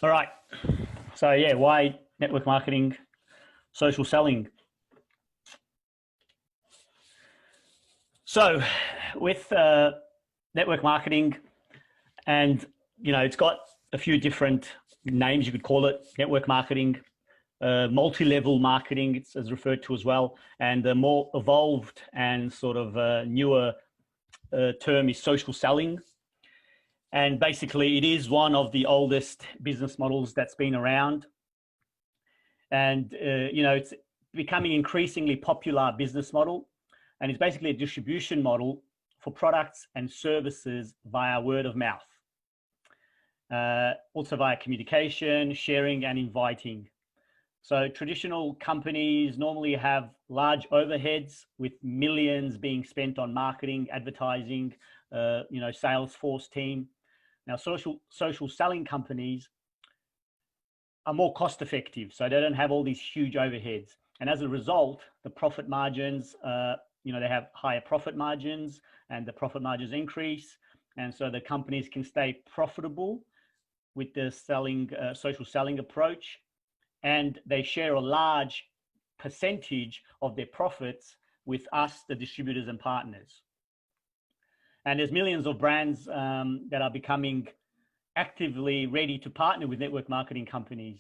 All right. So yeah, why network marketing, social selling? So with network marketing, and it's got a few different names you could call it: network marketing, multi-level marketing, it's as referred to as well, and the more evolved and sort of newer term is social selling. And basically, it is one of the oldest business models that's been around. And, it's becoming increasingly popular business model. And it's basically a distribution model for products and services via word of mouth. Also via communication, sharing, and inviting. So traditional companies normally have large overheads with millions being spent on marketing, advertising, sales force team. Now, social selling companies are more cost effective, so they don't have all these huge overheads. And as a result, the profit margins, they have higher profit margins, and the profit margins increase. And so the companies can stay profitable with the social selling approach, and they share a large percentage of their profits with us, the distributors and partners. And there's millions of brands that are becoming actively ready to partner with network marketing companies.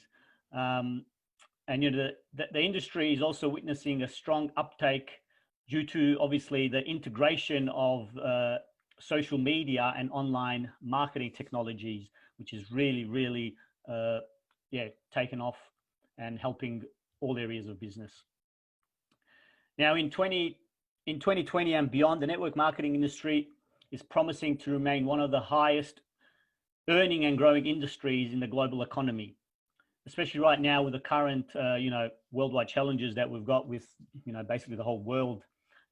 And the industry is also witnessing a strong uptake due to obviously the integration of social media and online marketing technologies, which is really taken off and helping all areas of business. Now in 2020 and beyond, the network marketing industry is promising to remain one of the highest earning and growing industries in the global economy, especially right now with the current, worldwide challenges that we've got with, basically the whole world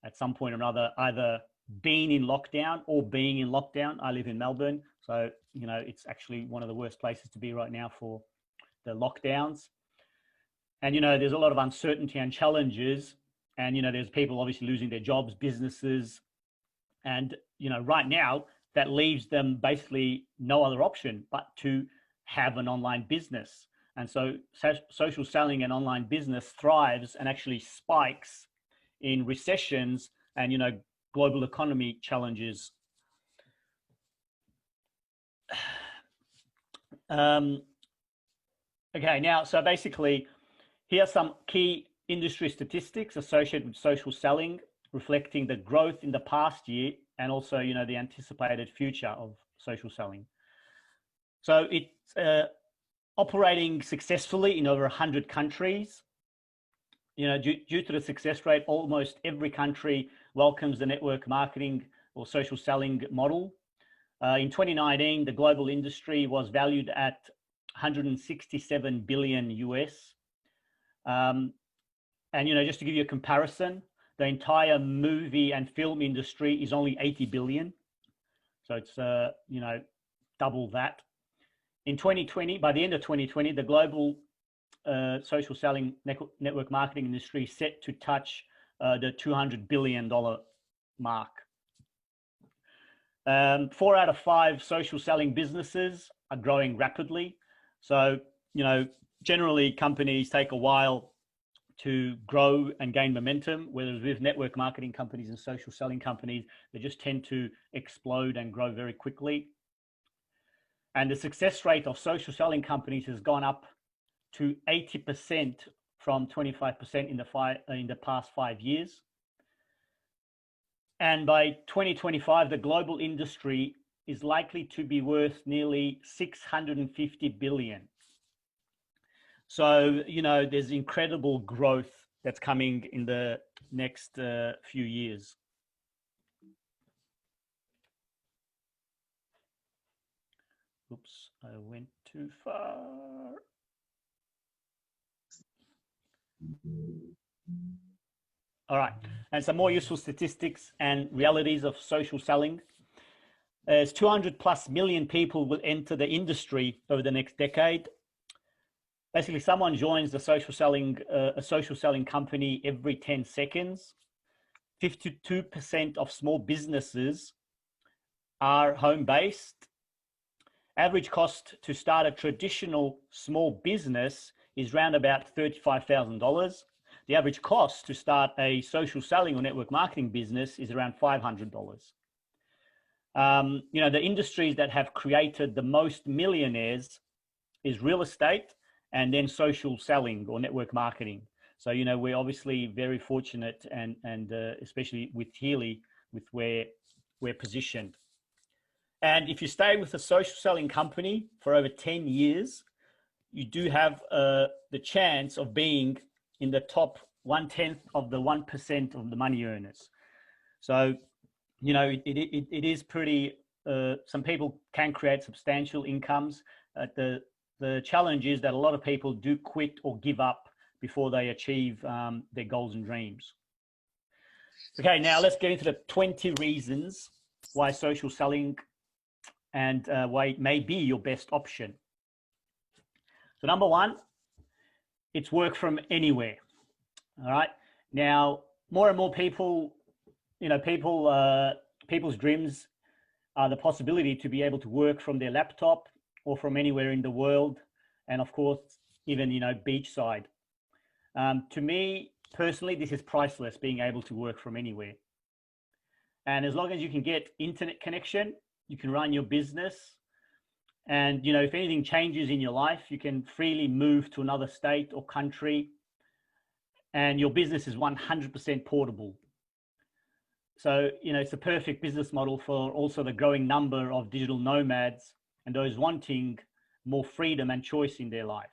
at some point or another, either being in lockdown or being in lockdown. I live in Melbourne, so, it's actually one of the worst places to be right now for the lockdowns. And, there's a lot of uncertainty and challenges, and, there's people obviously losing their jobs, businesses, and, right now that leaves them basically no other option but to have an online business. And so social selling and online business thrives and actually spikes in recessions and, global economy challenges. Okay, now, so basically, here are some key industry statistics associated with social selling, reflecting the growth in the past year and also, the anticipated future of social selling. So it's operating successfully in over 100 countries. Due to the success rate, almost every country welcomes the network marketing or social selling model. In 2019, the global industry was valued at 167 billion US. And, just to give you a comparison, the entire movie and film industry is only 80 billion. So it's, double that. In 2020, by the end of 2020, the global social selling network marketing industry set to touch the $200 billion mark. 4 out of 5 social selling businesses are growing rapidly. So, generally companies take a while to grow and gain momentum, whereas with network marketing companies and social selling companies, they just tend to explode and grow very quickly. And the success rate of social selling companies has gone up to 80% from 25% in the past 5 years. And by 2025, the global industry is likely to be worth nearly 650 billion. So, there's incredible growth that's coming in the next few years. Oops, I went too far. All right, and some more useful statistics and realities of social selling. As 200 plus million people will enter the industry over the next decade. Basically, someone joins a social selling company every 10 seconds. 52% of small businesses are home-based, Average cost to start a traditional small business is around about $35,000. The average cost to start a social selling or network marketing business is around $500. The industries that have created the most millionaires is real estate and then social selling or network marketing. So, we're obviously very fortunate and especially with Healy, with where we're positioned. And if you stay with a social selling company for over 10 years, you do have the chance of being in the top 1/10 of the 1% of the money earners. So, it is pretty, some people can create substantial incomes. The challenge is that a lot of people do quit or give up before they achieve their goals and dreams. Okay, now let's get into the 20 reasons why social selling and why it may be your best option. So number one, it's work from anywhere. All right. Now, more and more people, people's dreams are the possibility to be able to work from their laptop or from anywhere in the world. And of course, even, beachside. To me, personally, this is priceless, being able to work from anywhere. And as long as you can get internet connection, you can run your business. And, if anything changes in your life, you can freely move to another state or country. And your business is 100% portable. So, it's a perfect business model for also the growing number of digital nomads and those wanting more freedom and choice in their life.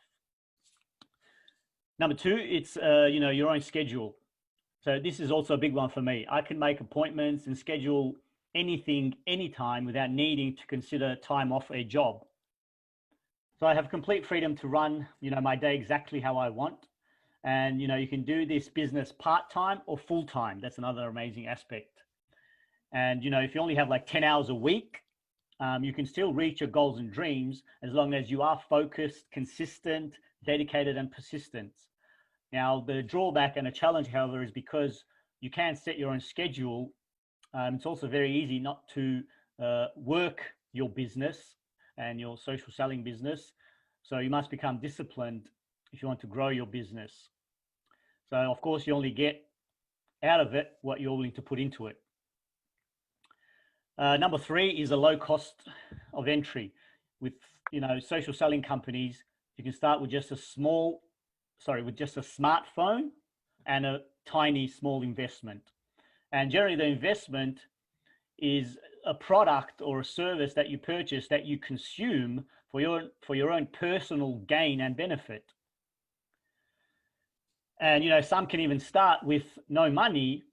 Number two, it's, your own schedule. So this is also a big one for me. I can make appointments and schedule anything, anytime without needing to consider time off a job. So I have complete freedom to run, my day exactly how I want. And, you can do this business part-time or full-time. That's another amazing aspect. And, if you only have like 10 hours a week, you can still reach your goals and dreams as long as you are focused, consistent, dedicated, and persistent. Now, the drawback and a challenge, however, is because you can set your own schedule. It's also very easy not to work your business and your social selling business. So you must become disciplined if you want to grow your business. So, of course, you only get out of it what you're willing to put into it. Number three is a low cost of entry. With, social selling companies, you can start with just a smartphone and a tiny, small investment. And generally the investment is a product or a service that you purchase, that you consume for your own personal gain and benefit. And, some can even start with no money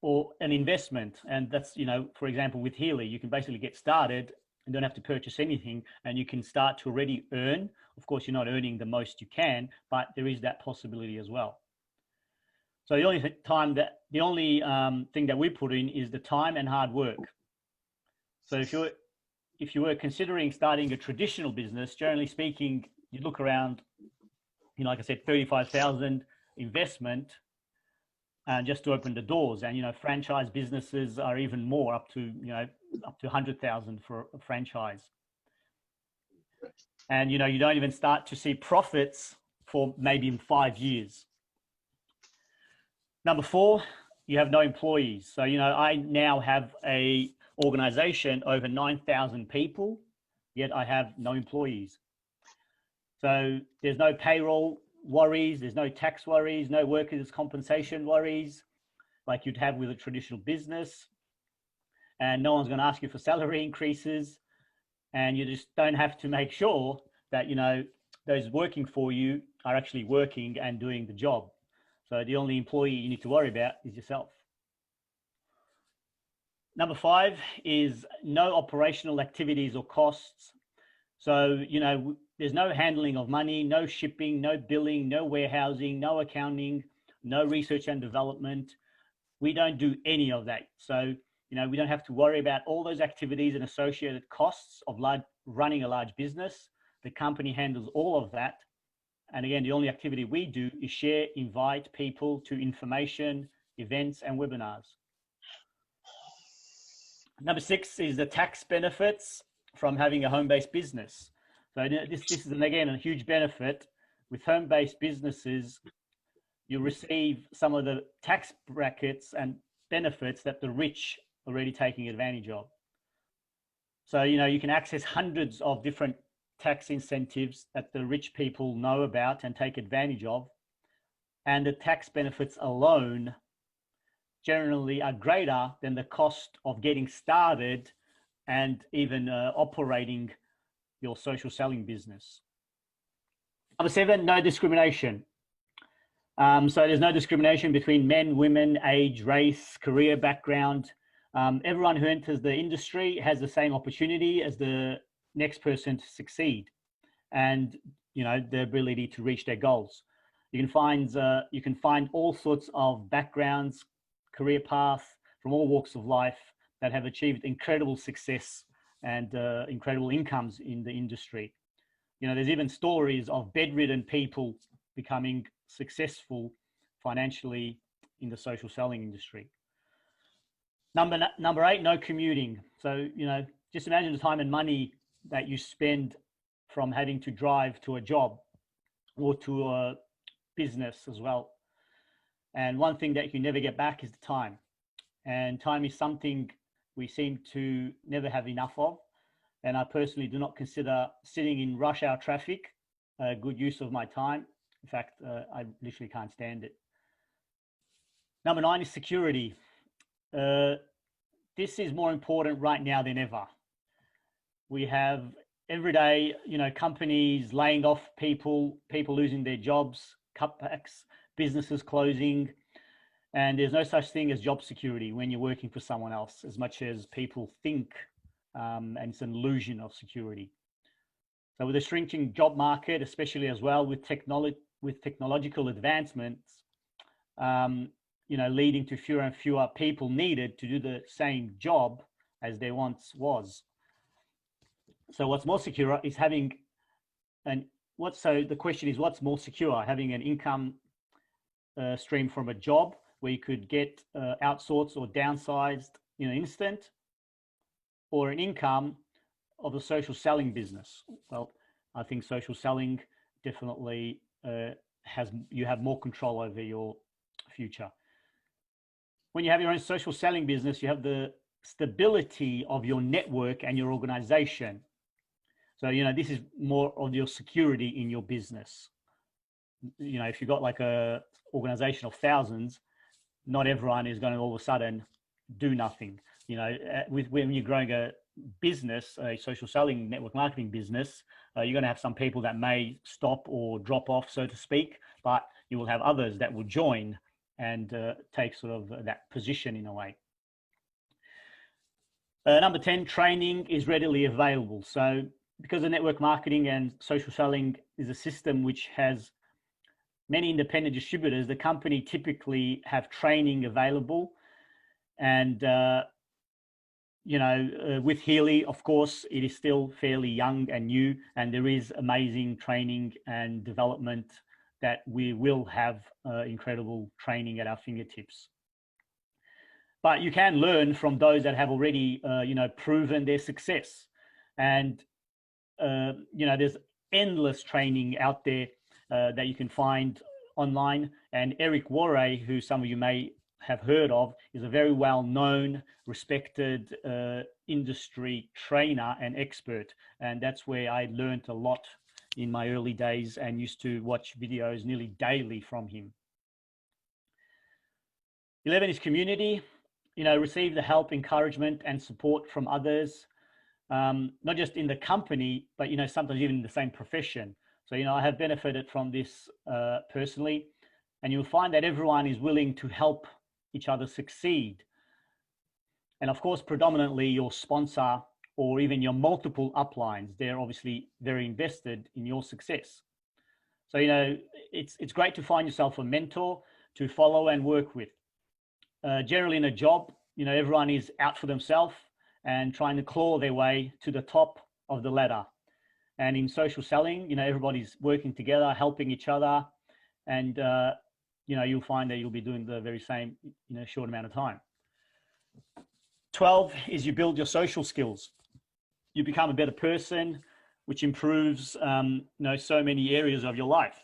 or an investment. And that's, for example, with Healy, you can basically get started and don't have to purchase anything, and you can start to already earn. Of course, you're not earning the most you can, but there is that possibility as well. So the only thing that we put in is the time and hard work. So if you were considering starting a traditional business, generally speaking, you look around, like I said, 35,000 investment just to open the doors. And, franchise businesses are even more, up to 100,000 for a franchise. And, you don't even start to see profits for maybe in 5 years. Number four, you have no employees. So, I now have a organization over 9,000 people, yet I have no employees. So there's no payroll worries, there's no tax worries, no workers' compensation worries like you'd have with a traditional business. And no one's going to ask you for salary increases. And you just don't have to make sure that, those working for you are actually working and doing the job. So the only employee you need to worry about is yourself. Number five is no operational activities or costs. So, there's no handling of money, no shipping, no billing, no warehousing, no accounting, no research and development. We don't do any of that. So, we don't have to worry about all those activities and associated costs of running a large business. The company handles all of that. And again, the only activity we do is invite people to information, events, and webinars. Number six is the tax benefits from having a home-based business. So this is, again, a huge benefit. With home-based businesses, you receive some of the tax brackets and benefits that the rich are already taking advantage of. So, you can access hundreds of different tax incentives that the rich people know about and take advantage of. And the tax benefits alone generally are greater than the cost of getting started and even operating your social selling business. Number 7, no discrimination. So there's no discrimination between men, women, age, race, career background. Everyone who enters the industry has the same opportunity as the next person to succeed, and the ability to reach their goals. You can find all sorts of backgrounds, career paths from all walks of life that have achieved incredible success and incredible incomes in the industry. There's even stories of bedridden people becoming successful financially in the social selling industry. Number 8, no commuting. So, just imagine the time and money that you spend from having to drive to a job or to a business as well. And one thing that you never get back is the time. And time is something we seem to never have enough of. And I personally do not consider sitting in rush hour traffic a good use of my time. In fact, I literally can't stand it. Number 9 is security. This is more important right now than ever. We have every day, companies laying off people losing their jobs, cutbacks, businesses closing, and there's no such thing as job security when you're working for someone else, as much as people think, and it's an illusion of security. So with a shrinking job market, especially as well with technological advancements, leading to fewer and fewer people needed to do the same job as there once was. So what's more secure is having so the question is, what's more secure? Having an income stream from a job where you could get outsourced or downsized in an instant, or an income of a social selling business? Well, I think social selling definitely you have more control over your future. When you have your own social selling business, you have the stability of your network and your organization. So, this is more of your security in your business. If you've got like a organization of thousands, not everyone is going to all of a sudden do nothing. When you're growing a business, a social selling network marketing business, you're going to have some people that may stop or drop off, so to speak, but you will have others that will join and take sort of that position in a way. Number 10, training is readily available. So because of network marketing and social selling is a system which has many independent distributors, the company typically have training available. And, with Healy, of course, it is still fairly young and new, and there is amazing training and development that we will have incredible training at our fingertips. But you can learn from those that have already, proven their success. And, there's endless training out there that you can find online. And Eric Warre, who some of you may have heard of, is a very well-known, respected industry trainer and expert. And that's where I learned a lot in my early days and used to watch videos nearly daily from him. 11 is community. Receive the help, encouragement, and support from others, not just in the company, but, sometimes even in the same profession. So, I have benefited from this personally, and you'll find that everyone is willing to help each other succeed. And of course, predominantly your sponsor or even your multiple uplines, they're obviously very invested in your success. So, it's great to find yourself a mentor to follow and work with. Generally in a job, everyone is out for themselves and trying to claw their way to the top of the ladder. And in social selling, everybody's working together, helping each other. And, you'll find that you'll be doing the very same in a short amount of time. 12 is you build your social skills. you become a better person, which improves so many areas of your life.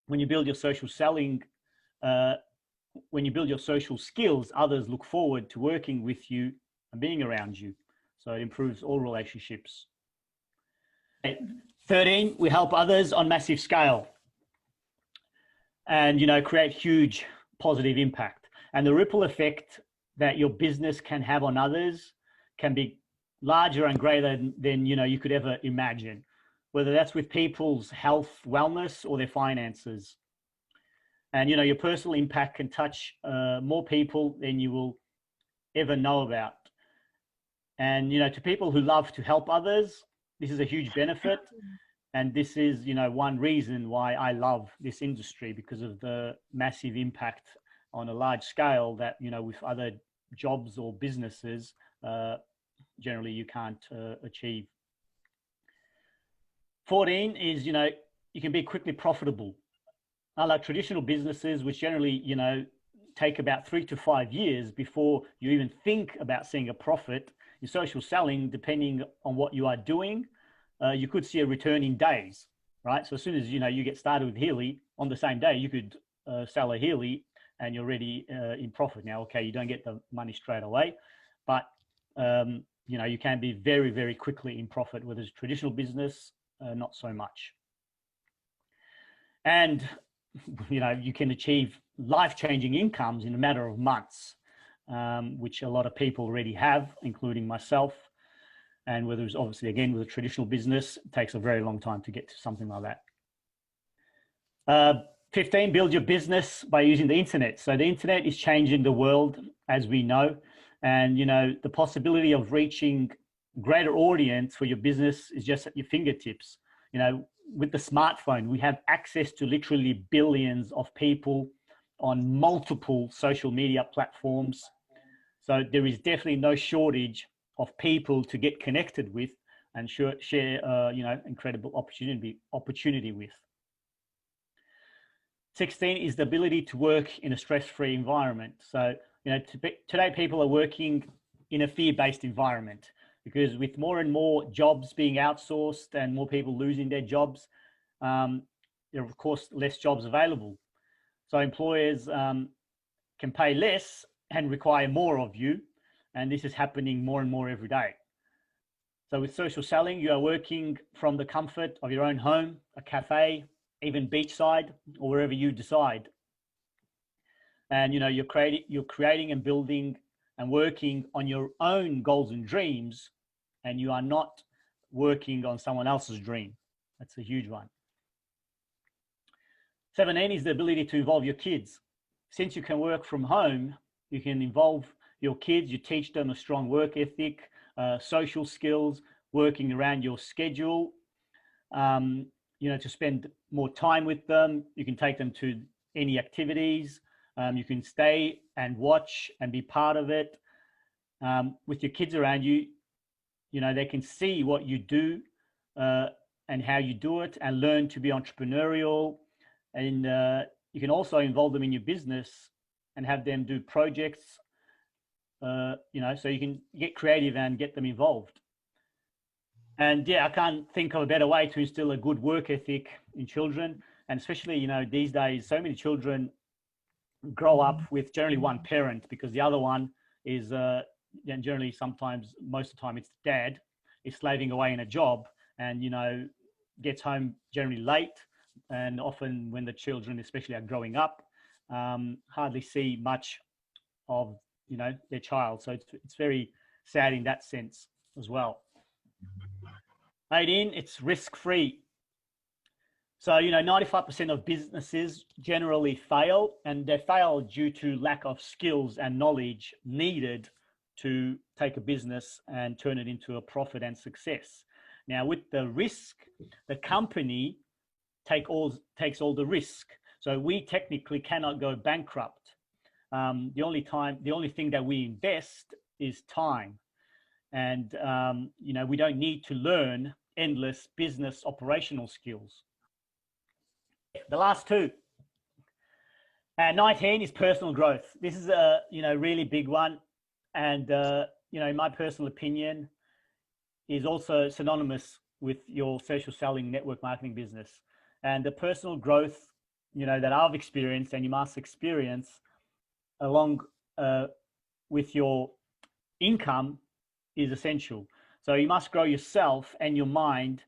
When you build your social selling, when you build your social skills, others look forward to working with you and being around you. So it improves all relationships. 13, we help others on massive scale and, create huge positive impact. And the ripple effect that your business can have on others can be larger and greater than you could ever imagine, whether that's with people's health, wellness, or their finances. And, your personal impact can touch more people than you will ever know about. And, to people who love to help others, this is a huge benefit. And this is, one reason why I love this industry, because of the massive impact on a large scale that, with other jobs or businesses, generally you can't achieve. 14 is, you can be quickly profitable. Unlike traditional businesses, which generally, take about 3 to 5 years before you even think about seeing a profit, in social selling, depending on what you are doing, you could see a return in days, right? So as soon as, you get started with Healy, on the same day, you could sell a Healy and you're already in profit. Now, okay, you don't get the money straight away, but, you can be very, very quickly in profit, whereas traditional business, not so much. And, you can achieve life-changing incomes in a matter of months, which a lot of people already have, including myself. And whether it's obviously, again, with a traditional business, it takes a very long time to get to something like that. 15, build your business by using the internet. So the internet is changing the world, as we know. And, the possibility of reaching greater audience for your business is just at your fingertips. With the smartphone, we have access to literally billions of people on multiple social media platforms. So there is definitely no shortage of people to get connected with and share, incredible opportunity with. 16 is the ability to work in a stress-free environment. So, today people are working in a fear-based environment, because with more and more jobs being outsourced and more people losing their jobs, there are of course less jobs available. So employers can pay less and require more of you. And this is happening more and more every day. So with social selling, you are working from the comfort of your own home, a cafe, even beachside, or wherever you decide. And you're creating and building and working on your own goals and dreams, and you are not working on someone else's dream. That's a huge one. 17 is the ability to involve your kids. Since you can work from home, you can involve your kids. You teach them a strong work ethic, social skills, working around your schedule, to spend more time with them. You can take them to any activities. You can stay and watch and be part of it. With your kids around you, they can see what you do and how you do it, and learn to be entrepreneurial. And you can also involve them in your business and have them do projects, so you can get creative and get them involved. And I can't think of a better way to instill a good work ethic in children. And especially, these days, so many children grow up with generally one parent, because the other one is generally, sometimes, most of the time, it's dad is slaving away in a job and, gets home generally late. And often when the children, especially, are growing up, hardly see much of, their child. So it's very sad in that sense as well. 18, it's risk-free. So, 95% of businesses generally fail, and they fail due to lack of skills and knowledge needed to take a business and turn it into a profit and success. Now, with the risk, the company takes all the risk. So we technically cannot go bankrupt. The only thing that we invest is time. And, we don't need to learn endless business operational skills. The last two. 19 is personal growth. This is a, really big one. And, in my personal opinion, is also synonymous with your social selling network marketing business. And the personal growth, that I've experienced and you must experience along with your income is essential. So you must grow yourself and your mind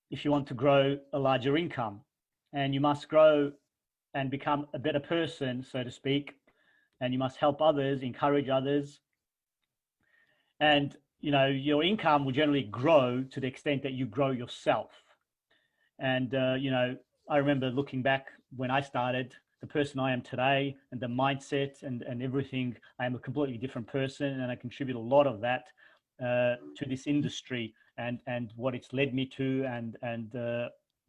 if you want to grow a larger income. And you must grow and become a better person, so to speak. And you must help others, encourage others. And, your income will generally grow to the extent that you grow yourself. And, I remember looking back when I started, the person I am today and the mindset and everything, I am a completely different person, and I contribute a lot of that to this industry and what it's led me to.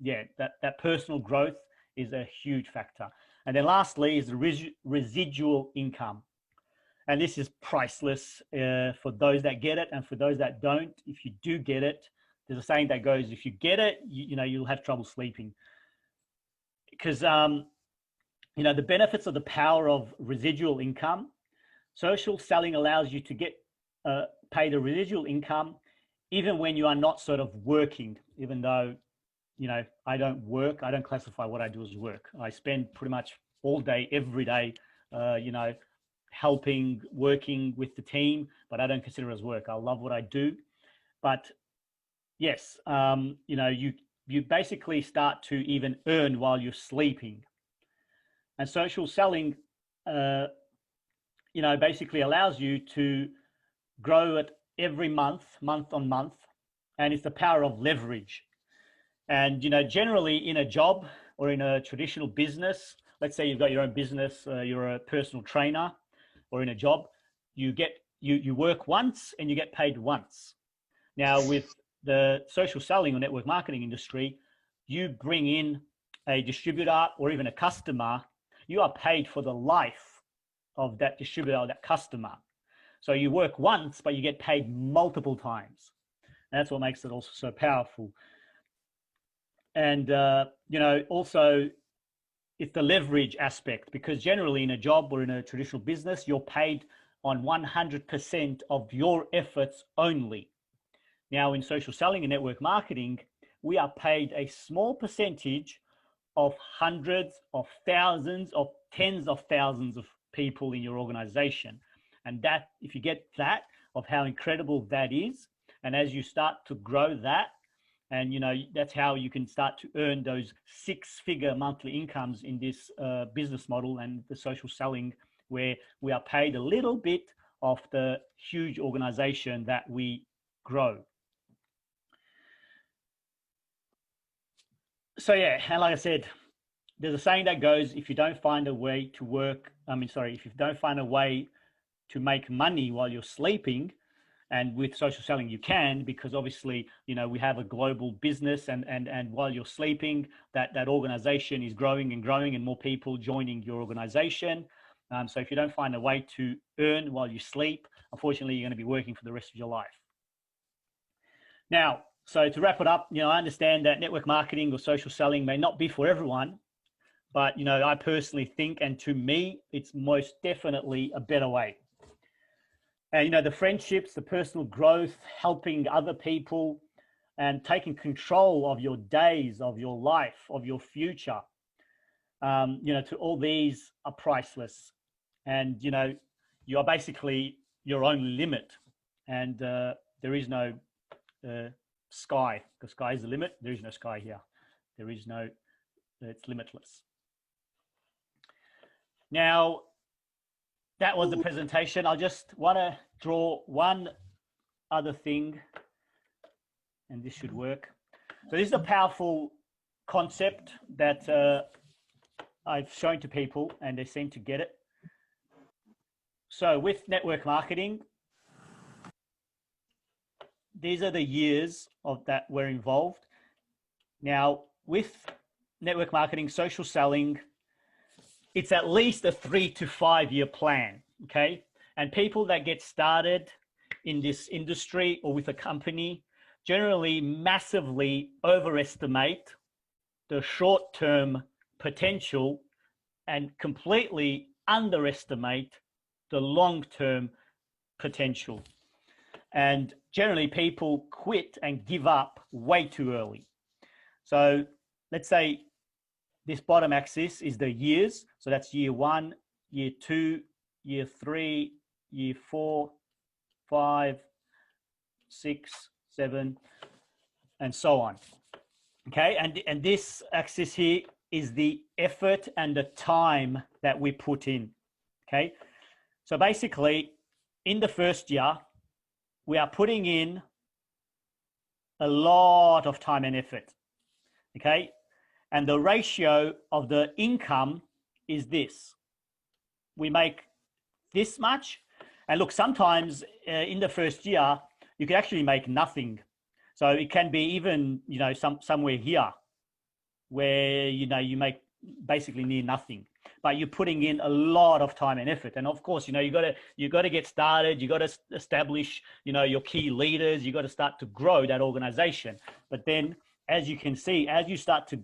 That personal growth is a huge factor. And then lastly is the residual income. And this is priceless for those that get it and for those that don't. If you do get it, there's a saying that goes, if you get it, you'll have trouble sleeping. Because, the benefits of the power of residual income, social selling allows you to get paid a residual income even when you are not sort of working, even though, I don't work. I don't classify what I do as work. I spend pretty much all day, every day, helping, working with the team, but I don't consider it as work. I love what I do. But yes, you basically start to even earn while you're sleeping. And social selling, basically allows you to grow it every month on month. And it's the power of leverage. And, generally in a job or in a traditional business, let's say you've got your own business, you're a personal trainer, or in a job, you work once and you get paid once. Now with the social selling or network marketing industry, you bring in a distributor or even a customer, you are paid for the life of that distributor or that customer. So you work once, but you get paid multiple times. And that's what makes it also so powerful. And, also it's the leverage aspect, because generally in a job or in a traditional business, you're paid on 100% of your efforts only. Now in social selling and network marketing, we are paid a small percentage of hundreds of thousands of tens of thousands of people in your organization. And that, if you get that, of how incredible that is, and as you start to grow that, and that's how you can start to earn those six-figure monthly incomes in this business model and the social selling, where we are paid a little bit of the huge organization that we grow. So yeah, and like I said, there's a saying that goes, if you don't find a way if you don't find a way to make money while you're sleeping, and with social selling you can, because obviously we have a global business, and while you're sleeping, that organization is growing and growing, and more people joining your organization. So if you don't find a way to earn while you sleep, unfortunately you're going to be working for the rest of your life. Now, so to wrap it up, I understand that network marketing or social selling may not be for everyone, but I personally think, and to me, it's most definitely a better way. And, the friendships, the personal growth, helping other people, and taking control of your days, of your life, of your future, to all these are priceless. And, you are basically your own limit. And there is no sky. The sky is the limit. There is no sky here. There is no, it's limitless. Now, that was the presentation. I just want to draw one other thing, and this should work. So this is a powerful concept that I've shown to people, and they seem to get it. So with network marketing, these are the years of that were involved. Now, with network marketing, social selling, it's at least a 3 to 5 year plan, okay? And people that get started in this industry or with a company generally massively overestimate the short-term potential and completely underestimate the long-term potential. And generally people quit and give up way too early. So let's say this bottom axis is the years. So that's year 1, year 2, year 3, year 4, 5, 6, 7, and so on. Okay, and this axis here is the effort and the time that we put in. Okay, so basically in the first year, we are putting in a lot of time and effort. Okay, and the ratio of the income is this. We make this much. And look, sometimes in the first year, you can actually make nothing. So it can be even, somewhere here where, you make basically near nothing, but you're putting in a lot of time and effort. And of course, you got to get started. You got to establish, your key leaders. You got to start to grow that organization. But then, as you can see, as you start to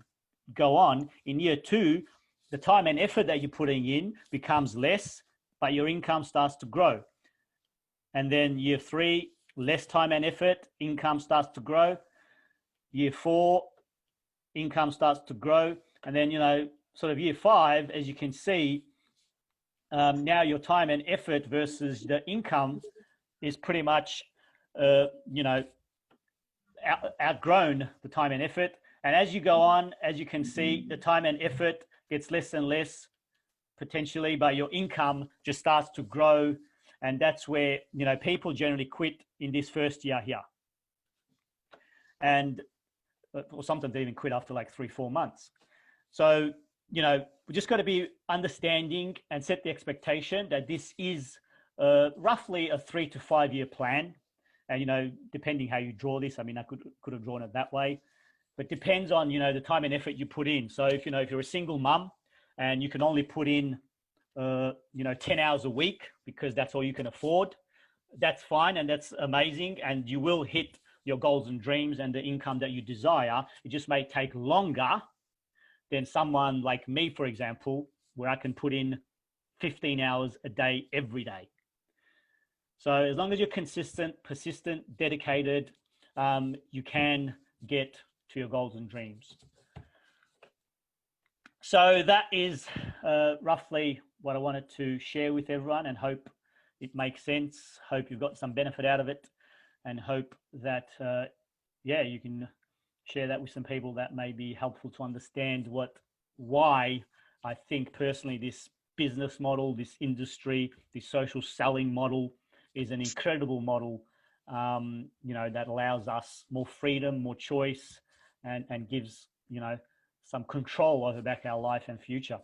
go on in year 2, the time and effort that you're putting in becomes less, but your income starts to grow. And then year 3, less time and effort, income starts to grow. Year 4, income starts to grow. And then, sort of year 5, as you can see, now your time and effort versus the income is pretty much, outgrown the time and effort. And as you go on, as you can see, the time and effort gets less and less potentially, but your income just starts to grow. And that's where, people generally quit in this first year here. And or sometimes they even quit after like 3-4 months. So, we just got to be understanding and set the expectation that this is roughly a 3 to 5 year plan. And, depending how you draw this, I could have drawn it that way, but depends on, the time and effort you put in. So if you're a single mum and you can only put in, 10 hours a week because that's all you can afford, that's fine. And that's amazing. And you will hit your goals and dreams and the income that you desire. It just may take longer than someone like me, for example, where I can put in 15 hours a day, every day. So as long as you're consistent, persistent, dedicated, you can get to your goals and dreams. So that is roughly what I wanted to share with everyone, and hope it makes sense. Hope you've got some benefit out of it, and hope that, you can share that with some people that may be helpful to understand why I think personally this business model, this industry, this social selling model is an incredible model, that allows us more freedom, more choice, and gives, some control over back our life and future.